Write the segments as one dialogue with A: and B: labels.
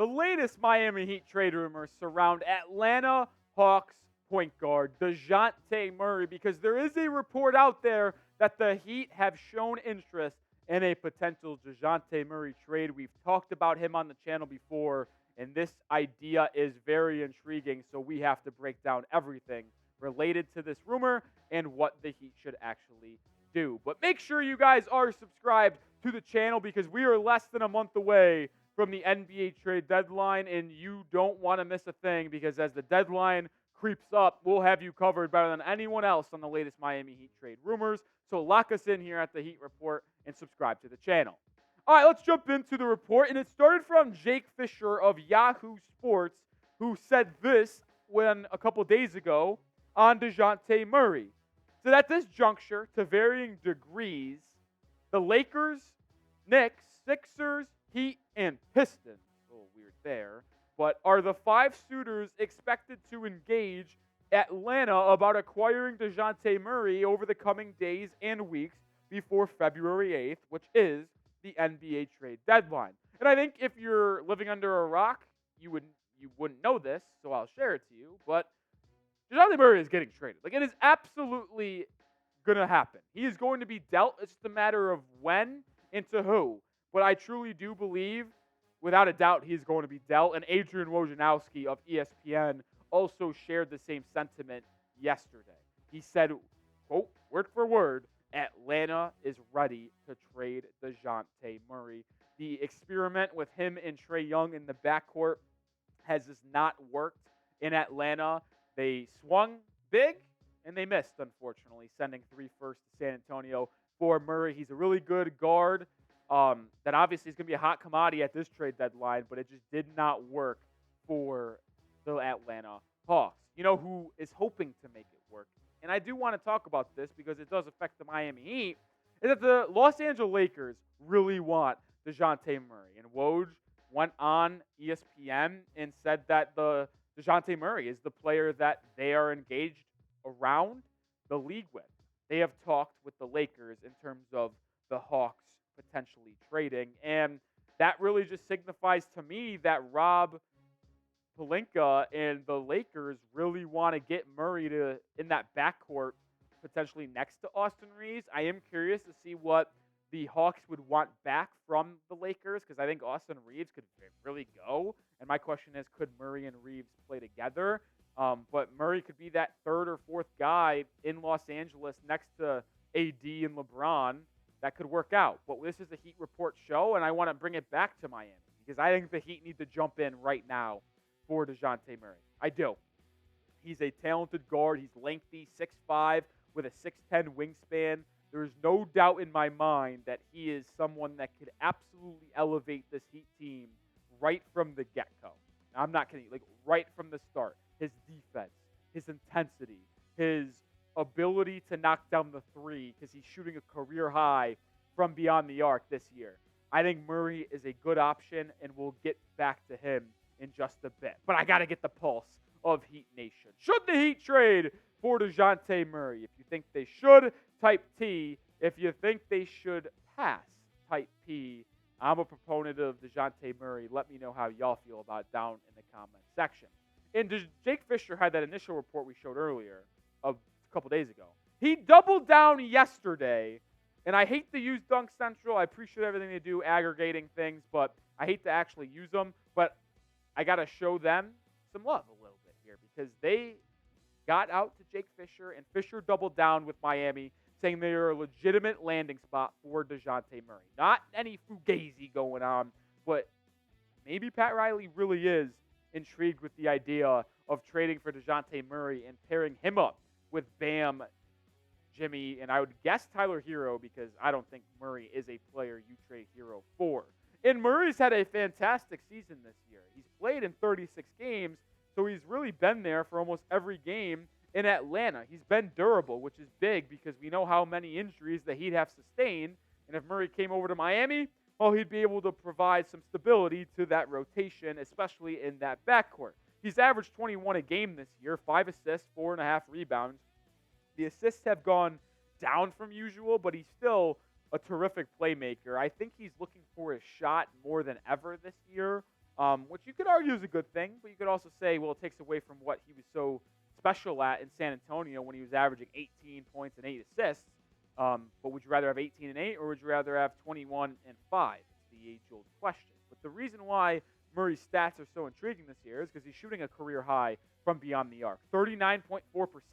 A: latest Miami Heat trade rumors surround Atlanta Hawks point guard Dejounte Murray, because there is a report out there that the Heat have shown interest in a potential Dejounte Murray trade. We've talked about him on the channel before, and this idea is very intriguing, so we have to break down everything related to this rumor and what the Heat should actually do. But make sure you guys are subscribed to the channel, because we are less than a month away from the NBA trade deadline, and you don't want to miss a thing, because as the deadline creeps up, we'll have you covered better than anyone else on the latest Miami Heat trade rumors. So lock us in here at the Heat Report and subscribe to the channel. All right, let's jump into the report, and it started from Jake Fischer of Yahoo Sports, who said this a couple days ago on Dejounte Murray. So at this juncture, to varying degrees, the Lakers, Knicks, Sixers, Heat, and Pistons, a little weird there, but are the 5 suitors expected to engage Atlanta about acquiring Dejounte Murray over the coming days and weeks before February 8th, which is the NBA trade deadline. And I think if you're living under a rock, you wouldn't know this, so I'll share it to you, but Dejounte Murray is getting traded. Like, it is absolutely going to happen. He is going to be dealt. It's just a matter of when and to who. But I truly do believe, without a doubt, he's going to be dealt. And Adrian Wojnarowski of ESPN also shared the same sentiment yesterday. He said, quote, word for word, Atlanta is ready to trade Dejounte Murray. The experiment with him and Trae Young in the backcourt has just not worked in Atlanta. They swung big, and they missed, unfortunately, sending 3 firsts to San Antonio for Murray. He's a really good guard. That obviously is going to be a hot commodity at this trade deadline, but it just did not work for the Atlanta Hawks. You know who is hoping to make it work? And I do want to talk about this because it does affect the Miami Heat, is that the Los Angeles Lakers really want Dejounte Murray. And Woj went on ESPN and said that the Dejounte Murray is the player that they are engaged around the league with. They have talked with the Lakers in terms of the Hawks potentially trading, and that really just signifies to me that Rob Pelinka and the Lakers really want to get Murray in that backcourt potentially next to Austin Reeves. I am curious to see what the Hawks would want back from the Lakers, because I think Austin Reeves could really go. And my question is, could Murray and Reeves play together? But Murray could be that 3rd or 4th guy in Los Angeles next to AD and LeBron that could work out. But this is a Heat Report show, and I want to bring it back to Miami, because I think the Heat need to jump in right now for Dejounte Murray. I do. He's a talented guard. He's lengthy, 6'5", with a 6'10" wingspan. There's no doubt in my mind that he is someone that could absolutely elevate this Heat team right from the get-go. Now, I'm not kidding. Like, right from the start. His defense, his intensity, his ability to knock down the 3, because he's shooting a career high from beyond the arc this year. I think Murray is a good option, and we'll get back to him in just a bit. But I got to get the pulse of Heat Nation. Should the Heat trade for Dejounte Murray? If you think they should, type T. If you think they should pass, type P. I'm a proponent of Dejounte Murray. Let me know how y'all feel about it down in the comment section. And Jake Fischer had that initial report we showed earlier a couple days ago. He doubled down yesterday, and I hate to use Dunk Central. I appreciate everything they do, aggregating things, but I hate to actually use them. But I got to show them some love a little bit here, because they got out to Jake Fischer, and Fischer doubled down with Miami, saying they are a legitimate landing spot for Dejounte Murray. Not any fugazi going on, but maybe Pat Riley really is intrigued with the idea of trading for Dejounte Murray and pairing him up with Bam, Jimmy, and I would guess Tyler Herro, because I don't think Murray is a player you trade Herro for. And Murray's had a fantastic season this year. He's played in 36 games, so he's really been there for almost every game in Atlanta. He's been durable, which is big, because we know how many injuries that he'd have sustained. And if Murray came over to Miami, well, he'd be able to provide some stability to that rotation, especially in that backcourt. He's averaged 21 a game this year, 5 assists, 4.5 rebounds. The assists have gone down from usual, but he's still a terrific playmaker. I think he's looking for a shot more than ever this year. which you could argue is a good thing, but you could also say, well, it takes away from what he was so special at in San Antonio when he was averaging 18 points and 8 assists. But would you rather have 18 and 8, or would you rather have 21 and 5? It's the age-old question. But the reason why Murray's stats are so intriguing this year is because he's shooting a career high from beyond the arc. 39.4%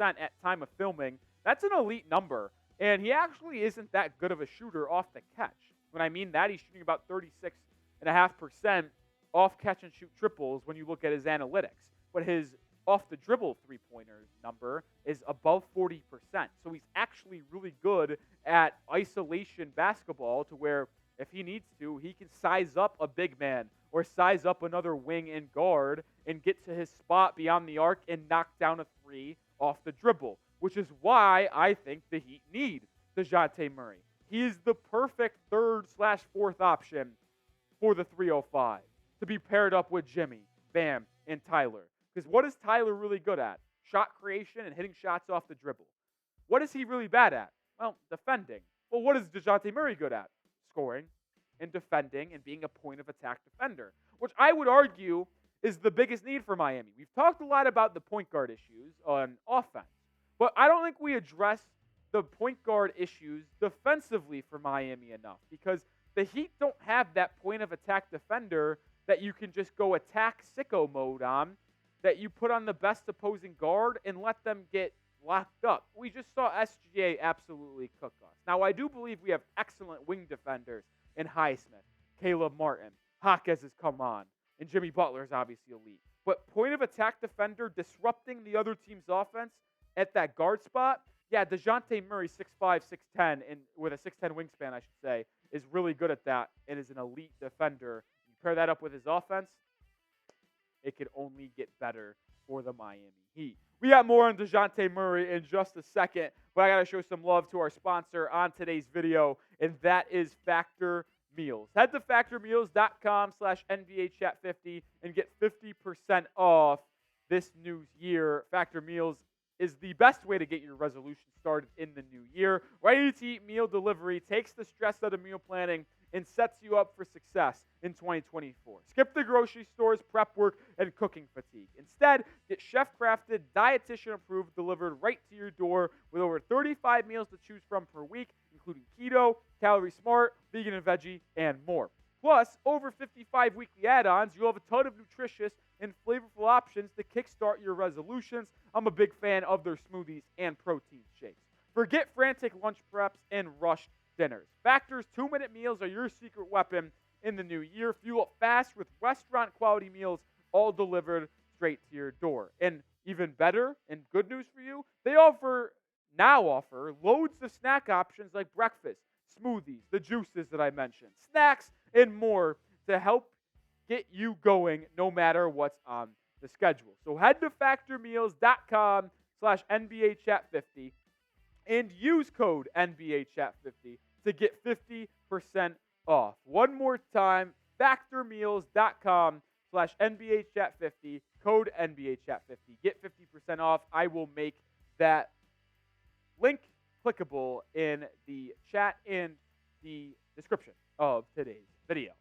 A: at time of filming. That's an elite number. And he actually isn't that good of a shooter off the catch. When I mean that, he's shooting about 36.5% off catch and shoot triples when you look at his analytics. But his off the dribble three-pointer number is above 40%. So he's actually really good at isolation basketball, to where if he needs to, he can size up a big man or size up another wing and guard and get to his spot beyond the arc and knock down a three off the dribble, which is why I think the Heat need Dejounte Murray. He is the perfect third/fourth option for the 305 to be paired up with Jimmy, Bam, and Tyler. Because what is Tyler really good at? Shot creation and hitting shots off the dribble. What is he really bad at? Well, defending. Well, what is Dejounte Murray good at? Scoring and defending and being a point of attack defender, which I would argue is the biggest need for Miami. We've talked a lot about the point guard issues on offense, but I don't think we address the point guard issues defensively for Miami enough, because the Heat don't have that point of attack defender that you can just go attack sicko mode on, that you put on the best opposing guard and let them get locked up. We just saw SGA absolutely cook us. Now, I do believe we have excellent wing defenders in Highsmith, Caleb Martin, Jaquez has come on, and Jimmy Butler is obviously elite. But point of attack defender disrupting the other team's offense at that guard spot, yeah, Dejounte Murray, 6'5", 6'10", and with a 6'10" wingspan, I should say, is really good at that and is an elite defender. You pair that up with his offense, it could only get better for the Miami Heat. We got more on Dejounte Murray in just a second, but I got to show some love to our sponsor on today's video, and that is Factor Meals. Head to factormeals.com/NBAchat50 and get 50% off this new year. Factor Meals is the best way to get your resolution started in the new year. Ready-to-eat meal delivery takes the stress out of meal planning and sets you up for success in 2024. Skip the grocery stores, prep work, and cooking fatigue. Instead, get chef-crafted, dietitian-approved, delivered right to your door with over 35 meals to choose from per week, including keto, calorie smart, vegan and veggie, and more. Plus, over 55 weekly add-ons, you'll have a ton of nutritious and flavorful options to kickstart your resolutions. I'm a big fan of their smoothies and protein shakes. Forget frantic lunch preps and rushed dinners. Factor's 2-minute meals are your secret weapon in the new year. Fuel up fast with restaurant-quality meals, all delivered straight to your door. And even better, and good news for you, they offer loads of snack options like breakfast, smoothies, the juices that I mentioned, snacks, and more to help get you going no matter what's on the schedule. So head to factormeals.com/NBAchat50 and use code NBAchat50 to get 50% off. One more time, factormeals.com/NBAchat50, code NBAchat50. Get 50% off. I will make that link clickable in the chat and the description of today's video.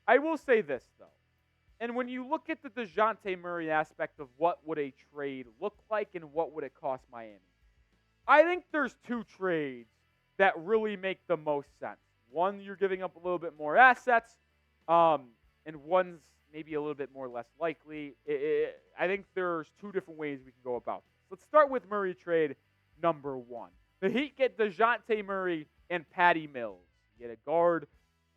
A: I will say this, though. And when you look at the Dejounte Murray aspect of what would a trade look like and what would it cost Miami, I think there's two trades that really make the most sense. One, you're giving up a little bit more assets, and one's maybe a little bit more less likely. I think there's two different ways we can go about this. Let's start with Murray trade number one. The Heat get Dejounte Murray and Patty Mills. You get a guard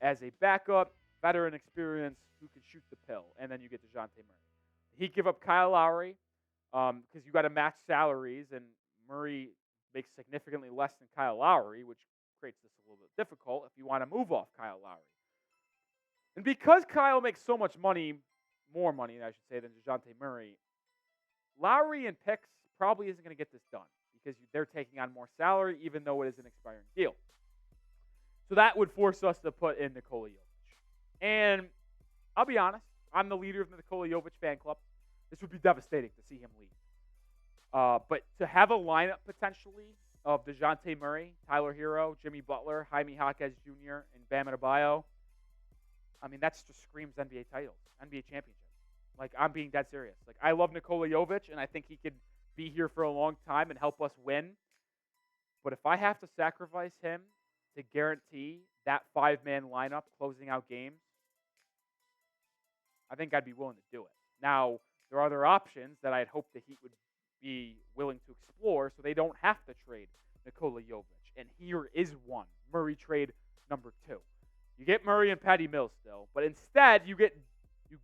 A: as a backup, veteran experience, who can shoot the pill, and then you get Dejounte Murray. The Heat give up Kyle Lowry because you got to match salaries, and Murray makes significantly less than Kyle Lowry, which creates this a little bit difficult if you want to move off Kyle Lowry. And because Kyle makes so much money, more money, I should say, than Dejounte Murray, Lowry and picks probably isn't going to get this done because they're taking on more salary, even though it is an expiring deal. So that would force us to put in Nikola Jovic. And I'll be honest, I'm the leader of the Nikola Jovic fan club. This would be devastating to see him leave. But to have a lineup potentially of Dejounte Murray, Tyler Herro, Jimmy Butler, Jaime Jaquez Jr., and Bam Adebayo, I mean, that just screams NBA titles, NBA championship. Like, I'm being dead serious. Like, I love Nikola Jovic, and I think he could be here for a long time and help us win. But if I have to sacrifice him to guarantee that five-man lineup closing out games, I think I'd be willing to do it. Now, there are other options that I'd hope the Heat would be willing to explore so they don't have to trade Nikola Jovic. And here is one. Murray trade number 2. You get Murray and Patty Mills still, but instead you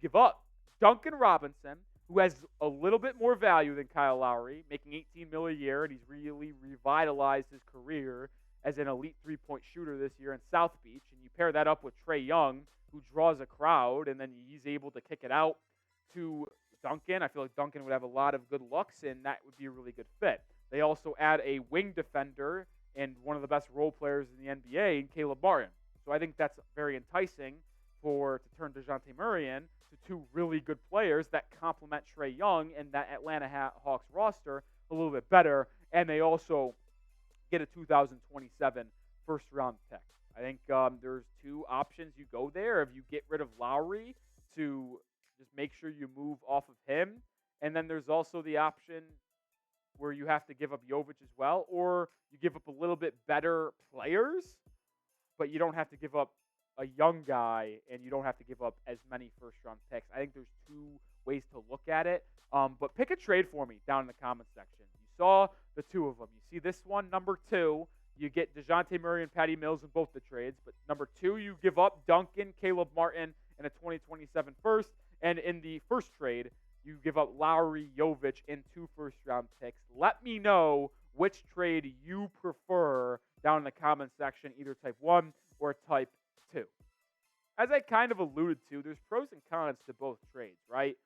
A: give up Duncan Robinson, who has a little bit more value than Kyle Lowry, making $18 million a year, and he's really revitalized his career as an elite three-point shooter this year in South Beach. And you pair that up with Trae Young, who draws a crowd, and then he's able to kick it out to Duncan. I feel like Duncan would have a lot of good looks, and that would be a really good fit. They also add a wing defender and one of the best role players in the NBA in Caleb Martin. So I think that's very enticing to turn Dejounte Murray in to two really good players that complement Trae Young and that Atlanta Hawks roster a little bit better. And they also get a 2027 first-round pick. I think there's two options you go there. If you get rid of Lowry to just make sure you move off of him. And then there's also the option where you have to give up Jovic as well, or you give up a little bit better players, but you don't have to give up a young guy, and you don't have to give up as many first-round picks. I think there's two ways to look at it. But pick a trade for me down in the comments section. You saw the two of them. You see this one, number 2. You get Dejounte Murray and Patty Mills in both the trades. But number 2, you give up Duncan, Caleb Martin, and a 2027 first. And in the first trade, you give up Lowry, Jovic, and 2 first-round picks. Let me know which trade you prefer down in the comments section, either type 1 or type 2. As I kind of alluded to, there's pros and cons to both trades, right?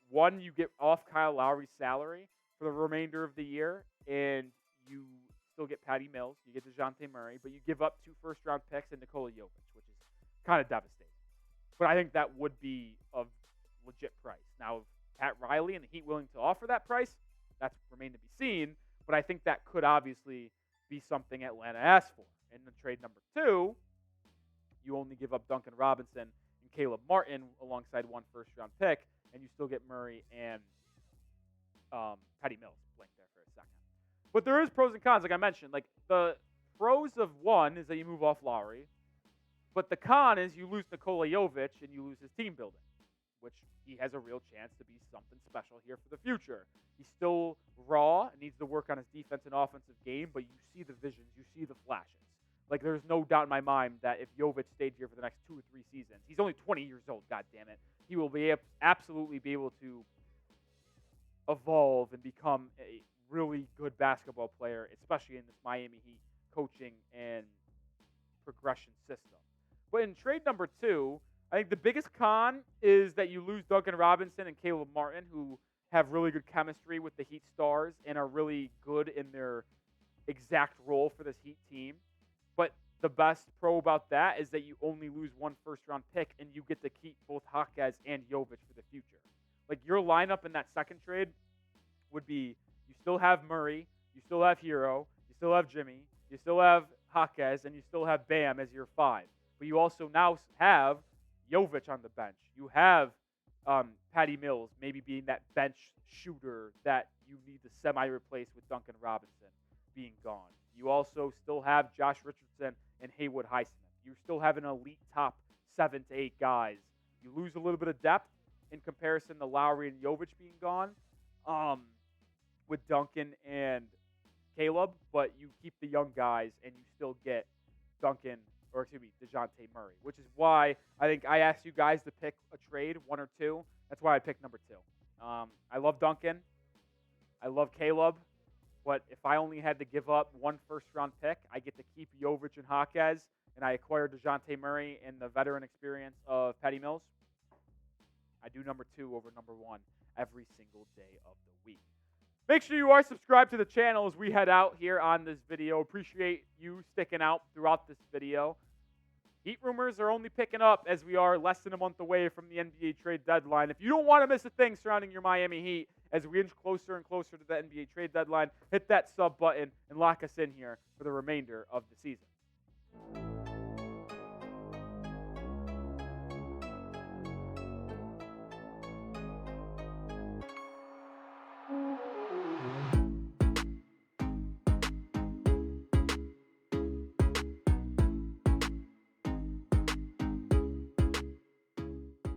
A: One, you get off Kyle Lowry's salary for the remainder of the year, and you still get Patty Mills, you get Dejounte Murray, but you give up 2 first-round picks and Nikola Jovic, which is kind of devastating. But I think that would be a legit price. Now, if Pat Riley and the Heat willing to offer that price, that's remained to be seen, but I think that could obviously be something Atlanta asked for. And then trade number 2, you only give up Duncan Robinson and Caleb Martin alongside 1 first-round pick, and you still get Murray and Patty Mills. Blank there for a second. But there is pros and cons, like I mentioned. Like, the pros of one is that you move off Lowry, but the con is you lose Nikola Jovic and you lose his team building, which he has a real chance to be something special here for the future. He's still raw and needs to work on his defense and offensive game, but you see the visions, you see the flashes. Like, there's no doubt in my mind that if Jovic stayed here for the next 2 or 3 seasons, he's only 20 years old, goddammit, he will be absolutely be able to evolve and become a really good basketball player, especially in this Miami Heat coaching and progression system. But in trade number 2, I think the biggest con is that you lose Duncan Robinson and Caleb Martin, who have really good chemistry with the Heat stars and are really good in their exact role for this Heat team. But the best pro about that is that you only lose 1 first-round pick and you get to keep both Jaquez and Jovic for the future. Like, your lineup in that second trade would be, you still have Murray, you still have Herro, you still have Jimmy, you still have Jaquez, and you still have Bam as your 5. But you also now have Jovic on the bench. You have Patty Mills maybe being that bench shooter that you need to semi-replace with Duncan Robinson being gone. You also still have Josh Richardson and Haywood Highsmith. You still have an elite top 7 to 8 guys. You lose a little bit of depth in comparison to Lowry and Jovic being gone with Duncan and Caleb, but you keep the young guys and you still get Dejounte Murray, which is why I think I asked you guys to pick a trade, 1 or 2. That's why I picked number 2. I love Duncan. I love Caleb. But if I only had to give up 1 first-round pick, I get to keep Jovic and Jaquez, and I acquire Dejounte Murray and the veteran experience of Patty Mills. I do number 2 over number 1 every single day of the week. Make sure you are subscribed to the channel as we head out here on this video. Appreciate you sticking out throughout this video. Heat rumors are only picking up as we are less than a month away from the NBA trade deadline. If you don't want to miss a thing surrounding your Miami Heat as we inch closer and closer to the NBA trade deadline, hit that sub button and lock us in here for the remainder of the season.